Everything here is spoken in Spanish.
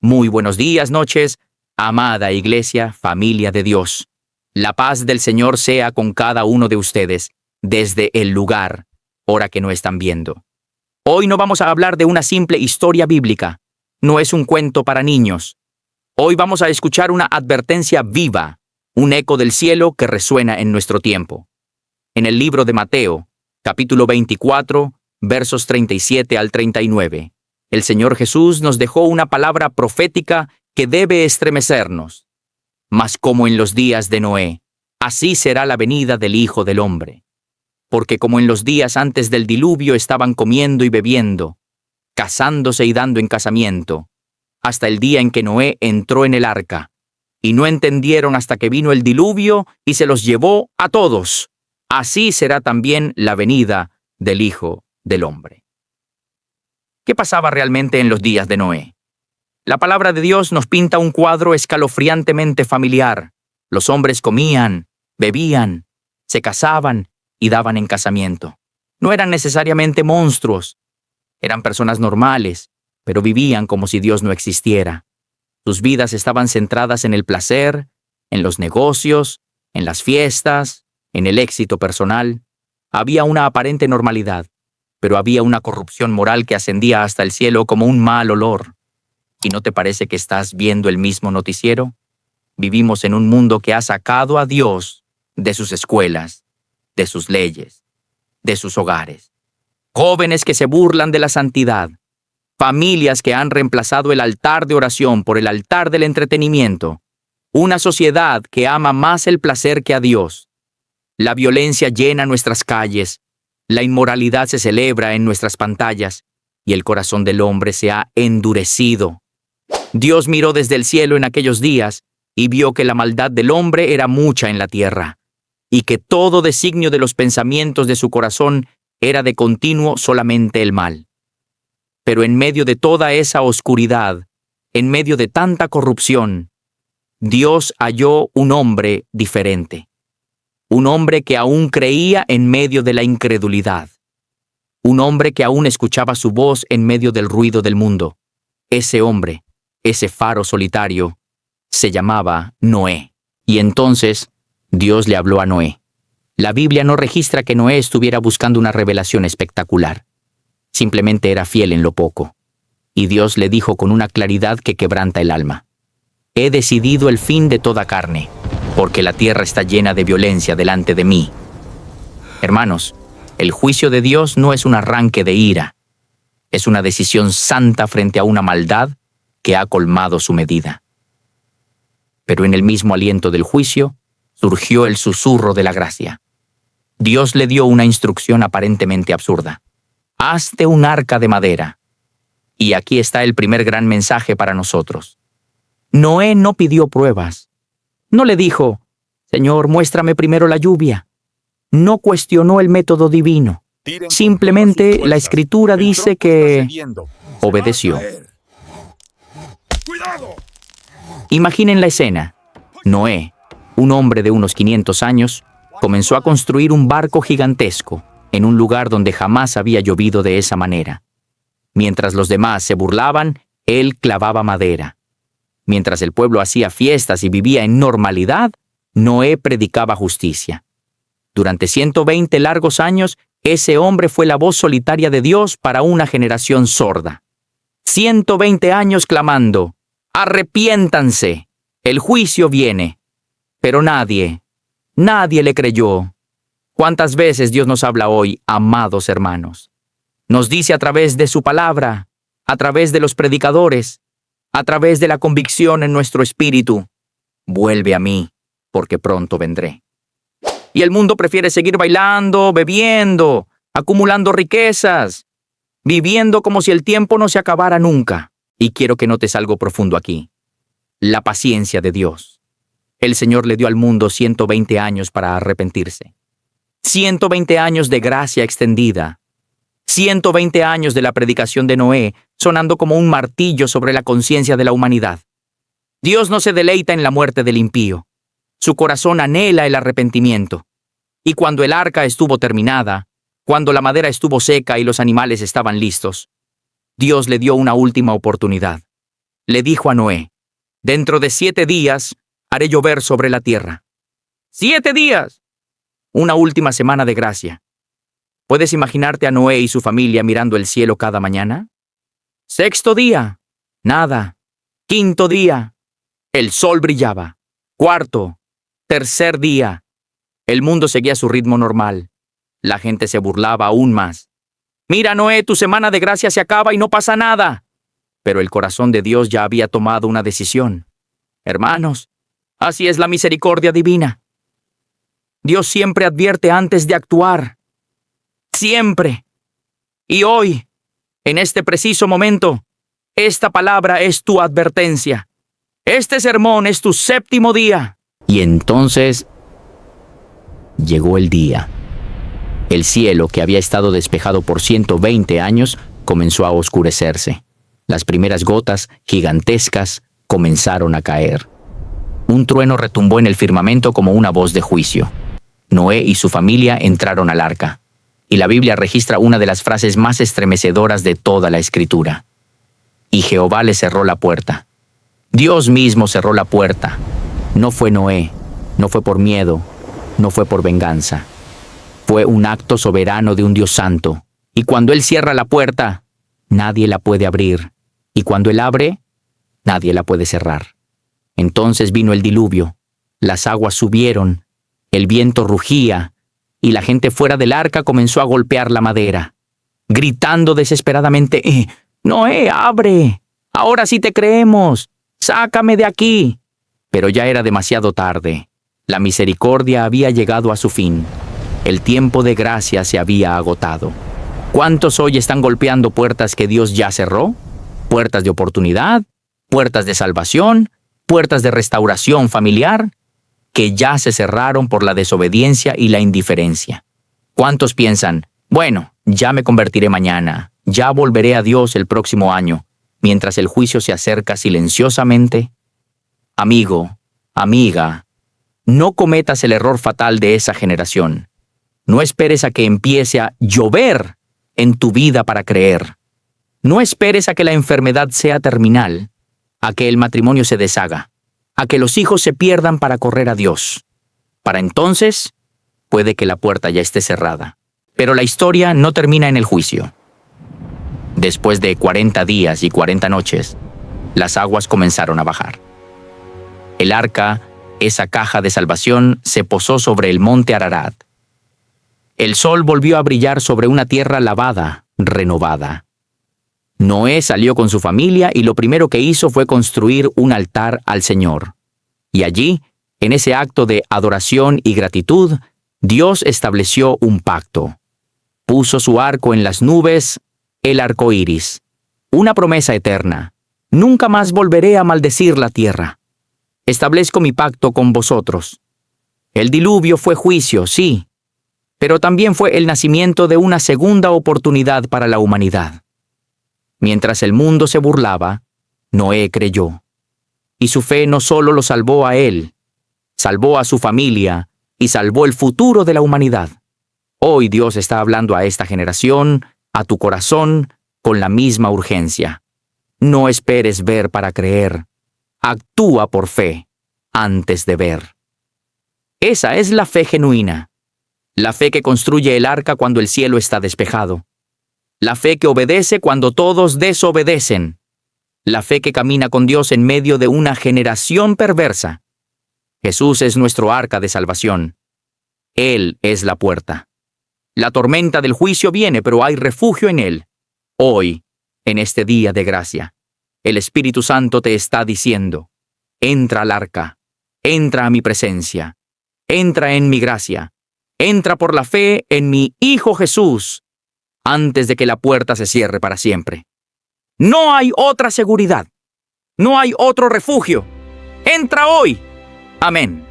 Muy buenos días, noches, amada Iglesia, familia de Dios. La paz del Señor sea con cada uno de ustedes, desde el lugar, hora que no están viendo. Hoy no vamos a hablar de una simple historia bíblica, no es un cuento para niños. Hoy vamos a escuchar una advertencia viva, un eco del cielo que resuena en nuestro tiempo. En el libro de Mateo, capítulo 24, versos 37 al 39. El Señor Jesús nos dejó una palabra profética que debe estremecernos. Mas como en los días de Noé, así será la venida del Hijo del Hombre. Porque como en los días antes del diluvio estaban comiendo y bebiendo, casándose y dando en casamiento, hasta el día en que Noé entró en el arca, y no entendieron hasta que vino el diluvio y se los llevó a todos. Así será también la venida del Hijo del Hombre. ¿Qué pasaba realmente en los días de Noé? La palabra de Dios nos pinta un cuadro escalofriantemente familiar. Los hombres comían, bebían, se casaban y daban en casamiento. No eran necesariamente monstruos. Eran personas normales, pero vivían como si Dios no existiera. Sus vidas estaban centradas en el placer, en los negocios, en las fiestas, en el éxito personal. Había una aparente normalidad, pero había una corrupción moral que ascendía hasta el cielo como un mal olor. ¿Y no te parece que estás viendo el mismo noticiero? Vivimos en un mundo que ha sacado a Dios de sus escuelas, de sus leyes, de sus hogares. Jóvenes que se burlan de la santidad. Familias que han reemplazado el altar de oración por el altar del entretenimiento. Una sociedad que ama más el placer que a Dios. La violencia llena nuestras calles. La inmoralidad se celebra en nuestras pantallas y el corazón del hombre se ha endurecido. Dios miró desde el cielo en aquellos días y vio que la maldad del hombre era mucha en la tierra y que todo designio de los pensamientos de su corazón era de continuo solamente el mal. Pero en medio de toda esa oscuridad, en medio de tanta corrupción, Dios halló un hombre diferente. Un hombre que aún creía en medio de la incredulidad. Un hombre que aún escuchaba su voz en medio del ruido del mundo. Ese hombre, ese faro solitario, se llamaba Noé. Y entonces Dios le habló a Noé. La Biblia no registra que Noé estuviera buscando una revelación espectacular. Simplemente era fiel en lo poco. Y Dios le dijo con una claridad que quebranta el alma. He decidido el fin de toda carne, porque la tierra está llena de violencia delante de mí. Hermanos, el juicio de Dios no es un arranque de ira. Es una decisión santa frente a una maldad que ha colmado su medida. Pero en el mismo aliento del juicio, surgió el susurro de la gracia. Dios le dio una instrucción aparentemente absurda. Hazte un arca de madera. Y aquí está el primer gran mensaje para nosotros. Noé no pidió pruebas. No le dijo, Señor, muéstrame primero la lluvia. No cuestionó el método divino. Simplemente la Escritura dice que obedeció. Imaginen la escena. Noé, un hombre de unos 500 años, comenzó a construir un barco gigantesco en un lugar donde jamás había llovido de esa manera. Mientras los demás se burlaban, él clavaba madera. Mientras el pueblo hacía fiestas y vivía en normalidad, Noé predicaba justicia. Durante 120 largos años, ese hombre fue la voz solitaria de Dios para una generación sorda. 120 años clamando, ¡arrepiéntanse! El juicio viene. Pero nadie le creyó. ¿Cuántas veces Dios nos habla hoy, amados hermanos? Nos dice a través de su palabra, a través de los predicadores, a través de la convicción en nuestro espíritu, vuelve a mí, porque pronto vendré. Y el mundo prefiere seguir bailando, bebiendo, acumulando riquezas, viviendo como si el tiempo no se acabara nunca. Y quiero que notes algo profundo aquí. La paciencia de Dios. El Señor le dio al mundo 120 años para arrepentirse. 120 años de gracia extendida. 120 años de la predicación de Noé, sonando como un martillo sobre la conciencia de la humanidad. Dios no se deleita en la muerte del impío. Su corazón anhela el arrepentimiento. Y cuando el arca estuvo terminada, cuando la madera estuvo seca y los animales estaban listos, Dios le dio una última oportunidad. le dijo a Noé: «Dentro de 7 días haré llover sobre la tierra». 7 días. Una última semana de gracia. ¿Puedes imaginarte a Noé y su familia mirando el cielo cada mañana? 6º día. Nada. 5º día. El sol brillaba. 4º. 3er día. El mundo seguía su ritmo normal. La gente se burlaba aún más. «Mira, Noé, tu semana de gracia se acaba y no pasa nada». Pero el corazón de Dios ya había tomado una decisión. Hermanos, así es la misericordia divina. Dios siempre advierte antes de actuar. Siempre. Y hoy, en este preciso momento, esta palabra es tu advertencia. Este sermón es tu 7º día. Y entonces llegó el día. El cielo, que había estado despejado por 120 años, comenzó a oscurecerse. Las primeras gotas, gigantescas, comenzaron a caer. Un trueno retumbó en el firmamento como una voz de juicio. Noé y su familia entraron al arca, y la Biblia registra una de las frases más estremecedoras de toda la Escritura. Y Jehová le cerró la puerta. Dios mismo cerró la puerta. No fue Noé, no fue por miedo, no fue por venganza. Fue un acto soberano de un Dios santo. Y cuando Él cierra la puerta, nadie la puede abrir. Y cuando Él abre, nadie la puede cerrar. Entonces vino el diluvio. Las aguas subieron, el viento rugía, y la gente fuera del arca comenzó a golpear la madera, gritando desesperadamente: «Noé, abre. Ahora sí te creemos. Sácame de aquí». Pero ya era demasiado tarde. La misericordia había llegado a su fin. El tiempo de gracia se había agotado. ¿Cuántos hoy están golpeando puertas que Dios ya cerró? Puertas de oportunidad, puertas de salvación, puertas de restauración familiar, que ya se cerraron por la desobediencia y la indiferencia. ¿Cuántos piensan: bueno, ya me convertiré mañana, ya volveré a Dios el próximo año, mientras el juicio se acerca silenciosamente? Amigo, amiga, no cometas el error fatal de esa generación. No esperes a que empiece a llover en tu vida para creer. No esperes a que la enfermedad sea terminal, a que el matrimonio se deshaga, a que los hijos se pierdan para correr a Dios. Para entonces, puede que la puerta ya esté cerrada. Pero la historia no termina en el juicio. Después de 40 días y 40 noches, las aguas comenzaron a bajar. El arca, esa caja de salvación, se posó sobre el monte Ararat. El sol volvió a brillar sobre una tierra lavada, renovada. Noé salió con su familia y lo primero que hizo fue construir un altar al Señor. Y allí, en ese acto de adoración y gratitud, Dios estableció un pacto. Puso su arco en las nubes, el arco iris, una promesa eterna: nunca más volveré a maldecir la tierra. Establezco mi pacto con vosotros. El diluvio fue juicio, sí, pero también fue el nacimiento de una segunda oportunidad para la humanidad. Mientras el mundo se burlaba, Noé creyó. Y su fe no solo lo salvó a él, salvó a su familia y salvó el futuro de la humanidad. Hoy Dios está hablando a esta generación, a tu corazón, con la misma urgencia. No esperes ver para creer. Actúa por fe, antes de ver. Esa es la fe genuina. La fe que construye el arca cuando el cielo está despejado. La fe que obedece cuando todos desobedecen. La fe que camina con Dios en medio de una generación perversa. Jesús es nuestro arca de salvación. Él es la puerta. La tormenta del juicio viene, pero hay refugio en Él. Hoy, en este día de gracia, el Espíritu Santo te está diciendo: entra al arca, entra a mi presencia, entra en mi gracia, entra por la fe en mi Hijo Jesús, antes de que la puerta se cierre para siempre. No hay otra seguridad, no hay otro refugio. Entra hoy. Amén.